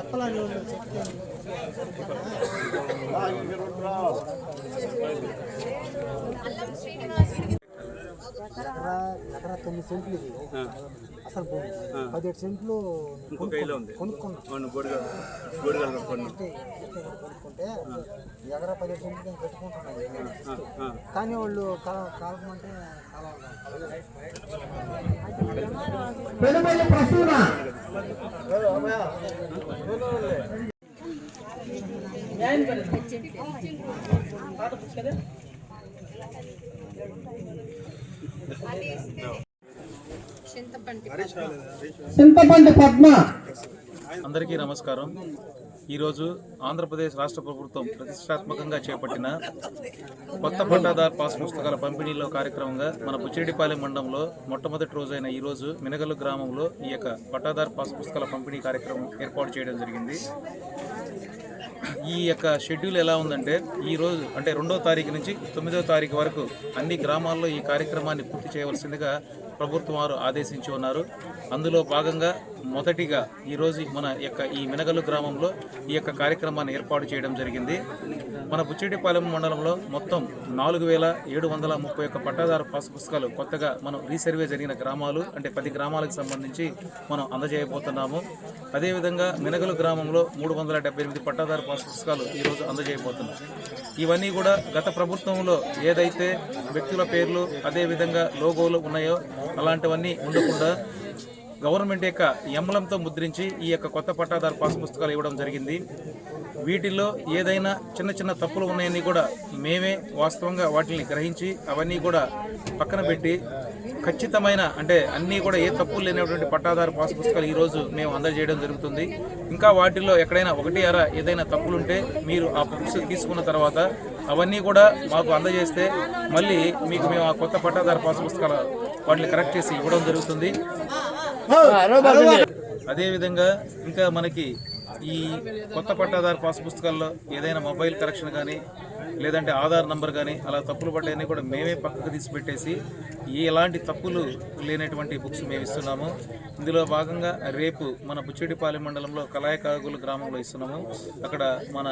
ఎకరా 9 సెంట్లు ఇది అసలు భూమి 17 సెంట్లు కొనుక్కుంటే ఎకరా 17 సెంట్లు నేను పెట్టుకుంటున్నాను. కానీ వాళ్ళు కాలమంటే చింతపండి పద్మ. అందరికీ నమస్కారం. ఈరోజు ఆంధ్రప్రదేశ్ రాష్ట్ర ప్రభుత్వం ప్రతిష్టాత్మకంగా చేపట్టిన కొత్త పట్టాదారు పాస్ పుస్తకాల పంపిణీలో కార్యక్రమంగా మన బుచ్చిరెడ్డిపాలెం మండలంలో మొట్టమొదటి రోజైన ఈరోజు మినగల్లు గ్రామంలో ఈ యొక్క పట్టాదారు పాస్ పుస్తకాల పంపిణీ కార్యక్రమం ఏర్పాటు చేయడం జరిగింది. ఈ యొక్క షెడ్యూల్ ఎలా ఉందంటే ఈరోజు అంటే 2వ తారీఖు నుంచి 9వ తారీఖు వరకు అన్ని గ్రామాల్లో ఈ కార్యక్రమాన్ని పూర్తి చేయవలసిందిగా ప్రభుత్వం వారు ఆదేశించి ఉన్నారు. అందులో భాగంగా మొదటిగా ఈరోజు మన యొక్క ఈ మినగల్లు గ్రామంలో ఈ యొక్క కార్యక్రమాన్ని ఏర్పాటు చేయడం జరిగింది. మన బుచ్చిరెడ్డిపాలెం మండలంలో మొత్తం 4731 పట్టాదారు పాస్ పుస్తకాలు కొత్తగా మనం రీసర్వే జరిగిన గ్రామాలు అంటే 10 గ్రామాలకు సంబంధించి మనం అందజేయబోతున్నాము. అదేవిధంగా మినగల్లు గ్రామంలో 378 పట్టాదారు పాస్ పుస్తకాలు ఈరోజు అందజేయబోతున్నాం. ఇవన్నీ కూడా గత ప్రభుత్వంలో ఏదైతే వ్యక్తుల పేర్లు అదేవిధంగా లోగోలు ఉన్నాయో అలాంటివన్నీ ఉండకుండా గవర్నమెంట్ యొక్క ఎంబ్లంతో ముద్రించి ఈ యొక్క కొత్త పట్టాదారు పాస్ పుస్తకాలు ఇవ్వడం జరిగింది. వీటిల్లో ఏదైనా చిన్న చిన్న తప్పులు ఉన్నాయని కూడా మేమే వాస్తవంగా వాటిని గ్రహించి అవన్నీ కూడా పక్కన పెట్టి ఖచ్చితమైన అంటే అన్నీ కూడా ఏ తప్పులు లేనటువంటి పట్టాదారు పాస్ పుస్తకాలు ఈరోజు మేము అందజేయడం జరుగుతుంది. ఇంకా వాటిల్లో ఎక్కడైనా ఒకటి అర ఏదైనా తప్పులుంటే మీరు ఆ బుక్స్ తీసుకున్న తర్వాత అవన్నీ కూడా మాకు అందజేస్తే మళ్ళీ మీకు మేము ఆ కొత్త పట్టాదారు పాస్ పుస్తకాలు వాటిని కరెక్ట్ చేసి ఇవ్వడం జరుగుతుంది. అదేవిధంగా ఇంకా మనకి ఈ కొత్త పట్టాదారు పాస్ పుస్తకాల్లో ఏదైనా మొబైల్ కరెక్షన్ కానీ లేదంటే ఆధార్ నంబర్ కానీ అలా తప్పులు పడ్డాయని కూడా మేమే పక్కకు తీసి పెట్టేసి ఎలాంటి తప్పులు లేనటువంటి బుక్స్ మేము ఇస్తున్నాము. ఇందులో భాగంగా రేపు మన బుచ్చిరెడ్డిపాలెం మండలంలో కలాయకాగులు గ్రామంలో ఇస్తున్నాము. అక్కడ మన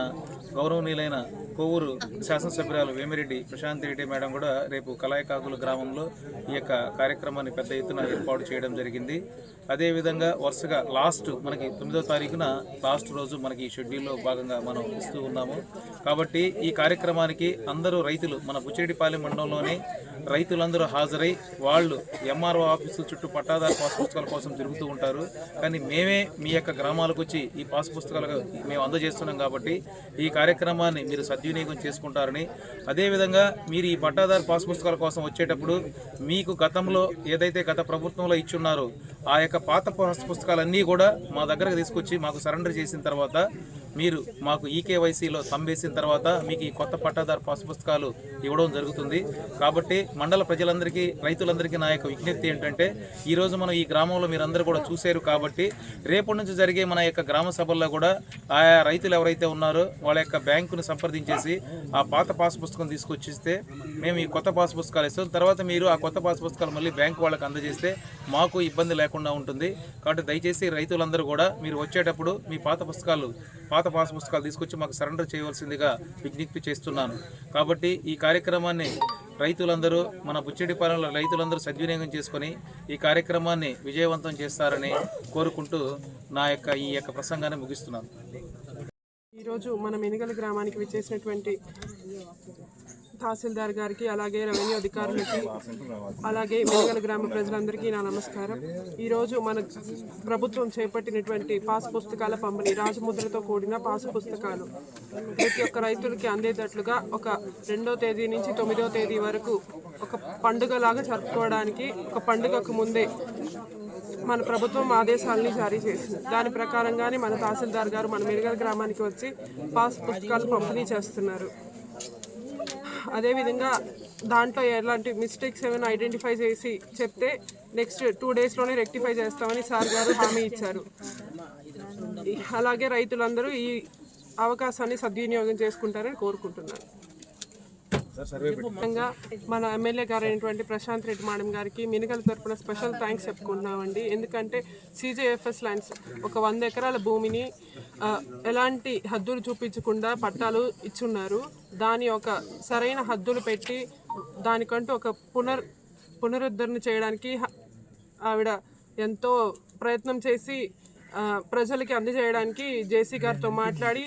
గౌరవనీయులైన కొవ్వూరు శాసనసభ్యురాలు వేమిరెడ్డి ప్రశాంత్ రెడ్డి మేడం కూడా రేపు కలాయకాగులు గ్రామంలో ఈ యొక్క కార్యక్రమాన్ని పెద్ద ఎత్తున ఏర్పాటు చేయడం జరిగింది. అదేవిధంగా వరుసగా లాస్ట్ మనకి 9వ తారీఖున లాస్ట్ రోజు మనకి ఈ షెడ్యూల్లో భాగంగా మనం ఇస్తూ ఉన్నాము. కాబట్టి ఈ కార్యక్రమానికి అందరూ రైతులు మన బుచ్చిరెడ్డిపాలెం మండలంలోనే రైతులందరూ హాజరై వాళ్ళు ఎంఆర్ఓ ఆఫీసు చుట్టూ పట్టాదారు పాస్ పుస్తకాల కోసం తిరుగుతూ ఉంటారు. కానీ మేమే మీ యొక్క గ్రామాలకు వచ్చి ఈ పాస్ పుస్తకాలు మేము అందజేస్తున్నాం కాబట్టి ఈ కార్యక్రమాన్ని మీరు సద్వినియోగం చేసుకుంటారని, అదేవిధంగా మీరు ఈ పట్టాదారు పాస్ పుస్తకాల కోసం వచ్చేటప్పుడు మీకు గతంలో ఏదైతే గత ప్రభుత్వంలో ఇచ్చున్నారో ఆ యొక్క పాత పాస్ పుస్తకాలన్నీ కూడా మా దగ్గరకు తీసుకొచ్చి మాకు సరెండర్ చేసిన తర్వాత మీరు మాకు ఈకేవైసీలో తంబేసిన తర్వాత మీకు ఈ కొత్త పట్టాదారు పాస్ పుస్తకాలు ఇవ్వడం జరుగుతుంది. కాబట్టి మండల ప్రజలందరికీ రైతులందరికీ నా యొక్క విజ్ఞప్తి ఏంటంటే ఈరోజు మనం ఈ గ్రామంలో మీరందరూ కూడా చూశారు కాబట్టి రేపటి నుంచి జరిగే మన యొక్క గ్రామ సభల్లో కూడా ఆయా రైతులు ఎవరైతే ఉన్నారో వాళ్ళ యొక్క బ్యాంకును సంప్రదించేసి ఆ పాత పాస్ పుస్తకం తీసుకొచ్చిస్తే మేము ఈ కొత్త పాస్ పుస్తకాలు ఇస్తాం. తర్వాత మీరు ఆ కొత్త పాస్ పుస్తకాలు మళ్ళీ బ్యాంకు వాళ్ళకి అందజేస్తే మాకు ఇబ్బంది లేకుండా ఉంటుంది. కాబట్టి దయచేసి రైతులందరూ కూడా మీరు వచ్చేటప్పుడు మీ పాత పాస్ పుస్తకాలు తీసుకొచ్చి మాకు సరెండర్ చేయవలసిందిగా విజ్ఞప్తి చేస్తున్నాను. కాబట్టి ఈ కార్యక్రమాన్ని రైతులందరూ మన బుచ్చిరెడ్డిపాలెంలో రైతులందరూ సద్వినియోగం చేసుకొని ఈ కార్యక్రమాన్ని విజయవంతం చేస్తారని కోరుకుంటూ నా యొక్క ఈ యొక్క ప్రసంగాన్ని ముగిస్తున్నాను. ఈరోజు మన మినగల్ గ్రామానికి విచ్చేసినటువంటి తహసీల్దార్ గారికి అలాగే రెవెన్యూ అధికారులకి అలాగే మినగల్ గ్రామ ప్రజలందరికీ నా నమస్కారం. ఈరోజు మన ప్రభుత్వం చేపట్టినటువంటి పాస్ పుస్తకాల పంపిణీ రాజముద్రతో కూడిన పాస్ పుస్తకాలు ప్రతి ఒక్క రైతులకి అందేటట్లుగా ఒక 2వ తేదీ నుంచి 9వ తేదీ వరకు ఒక పండుగలాగా జరుపుకోవడానికి ఒక పండుగకు ముందే మన ప్రభుత్వం ఆదేశాలని జారీ చేసింది. దాని ప్రకారంగానే మన తహసీల్దార్ గారు మన మినగల్ గ్రామానికి వచ్చి పాస్ పుస్తకాలు పంపిణీ చేస్తున్నారు. అదేవిధంగా దాంట్లో ఎలాంటి మిస్టేక్స్ ఏమైనా ఐడెంటిఫై చేసి చెప్తే నెక్స్ట్ 2 డేస్లోనే రెక్టిఫై చేస్తామని సార్ గారు హామీ ఇచ్చారు. అలాగే రైతులందరూ ఈ అవకాశాన్ని సద్వినియోగం చేసుకుంటారని కోరుకుంటున్నాను. ముఖ్యంగా మన ఎమ్మెల్యే గారు అయినటువంటి ప్రశాంత్ రెడ్డి మేడం గారికి మినగల తరపున స్పెషల్ థ్యాంక్స్ చెప్పుకుంటున్నామండి. ఎందుకంటే CJFS ల్యాండ్స్ ఒక 100 ఎకరాల భూమిని ఎలాంటి హద్దులు చూపించకుండా పట్టాలు ఇచ్చున్నారు. దాని ఒక సరైన హద్దులు పెట్టి దానికంటూ ఒక పునరుద్ధరణ చేయడానికి ఆవిడ ఎంతో ప్రయత్నం చేసి ప్రజలకి అందజేయడానికి జేసీ గారితో మాట్లాడి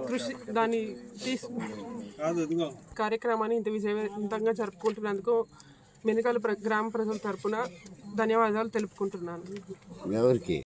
కృషి దాన్ని కార్యక్రమాన్ని ఇంత విజయవంతంగా జరుపుకుంటున్నందుకు మెనగల గ్రామ ప్రజల తరపున ధన్యవాదాలు తెలుపుకుంటున్నాను.